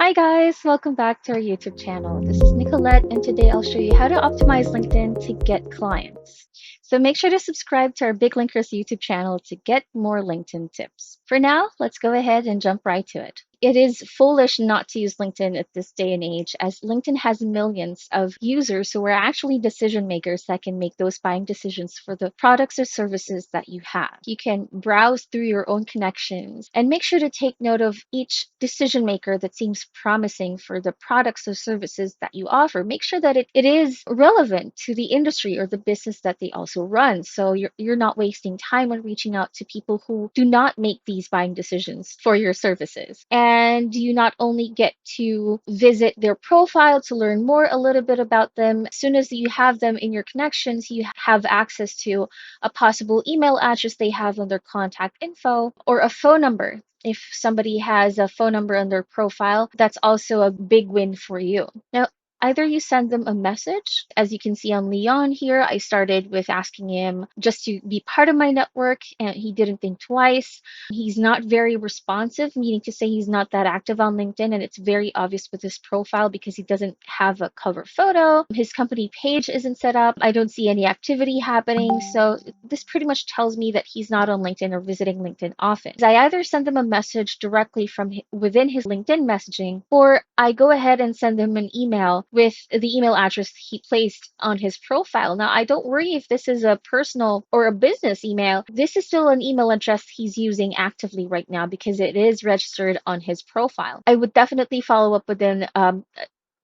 Hi guys, welcome back to our YouTube channel. This is Nicolette and today I'll show you how to optimize LinkedIn to get clients. So make sure to subscribe to our Big Linkers YouTube channel to get more LinkedIn tips. For now, let's go ahead and jump right to it. It is foolish not to use LinkedIn at this day and age, as LinkedIn has millions of users who are actually decision makers that can make those buying decisions for the products or services that you have. You can browse through your own connections and make sure to take note of each decision maker that seems promising for the products or services that you offer. Make sure that it is relevant to the industry or the business that they also run. So you're not wasting time on reaching out to people who do not make these buying decisions for your services. And you not only get to visit their profile to learn more a little bit about them, as soon as you have them in your connections, you have access to a possible email address they have on their contact info or a phone number. If somebody has a phone number on their profile, that's also a big win for you. Now, either you send them a message. As you can see on Leon here, I started with asking him just to be part of my network, and he didn't think twice. He's not very responsive, meaning to say he's not that active on LinkedIn, and it's very obvious with his profile because he doesn't have a cover photo. His company page isn't set up. I don't see any activity happening. So this pretty much tells me that he's not on LinkedIn or visiting LinkedIn often. I either send him a message directly from within his LinkedIn messaging, or I go ahead and send him an email with the email address he placed on his profile. Now, I don't worry if this is a personal or a business email. This is still an email address he's using actively right now because it is registered on his profile. I would definitely follow up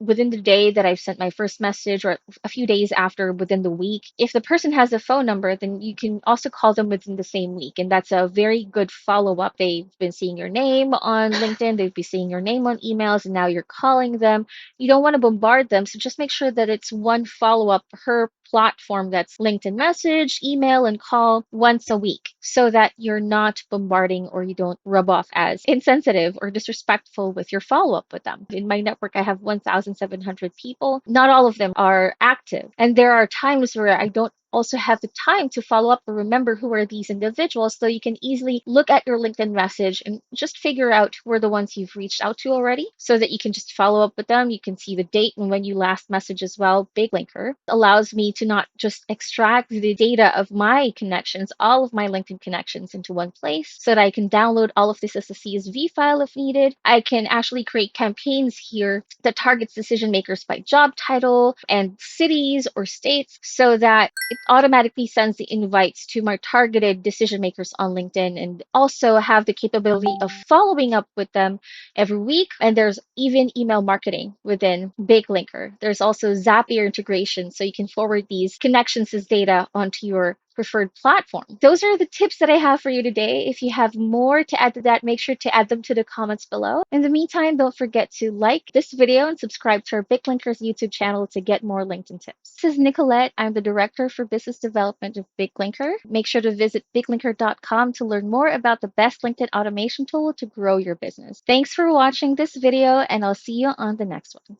within the day that I've sent my first message, or a few days after, within the week. If the person has a phone number, then you can also call them within the same week. And that's a very good follow up. They've been seeing your name on LinkedIn, they've been seeing your name on emails, and now you're calling them. You don't want to bombard them. So just make sure that it's one follow up per platform, that's LinkedIn message, email, and call once a week, so that you're not bombarding or you don't rub off as insensitive or disrespectful with your follow up with them. In my network, I have 1,700 people. Not all of them are active. And there are times where I don't also have the time to follow up or remember who are these individuals. So you can easily look at your LinkedIn message and just figure out who are the ones you've reached out to already, so that you can just follow up with them. You can see the date and when you last message as well. BigLinker allows me to not just extract the data of my connections, all of my LinkedIn connections, into one place, so that I can download all of this as a CSV file if needed. I can actually create campaigns here that targets decision makers by job title and cities or states, so that it automatically sends the invites to my targeted decision makers on LinkedIn, and also have the capability of following up with them every week. And there's even email marketing within BigLinker. There's also Zapier integration, so you can forward these connections as data onto your preferred platform. Those are the tips that I have for you today. If you have more to add to that, make sure to add them to the comments below. In the meantime, don't forget to like this video and subscribe to our Big Linkers YouTube channel to get more LinkedIn tips. This is Nicolette. I'm the Director for Business Development of BigLinker. Make sure to visit biglinker.com to learn more about the best LinkedIn automation tool to grow your business. Thanks for watching this video, and I'll see you on the next one.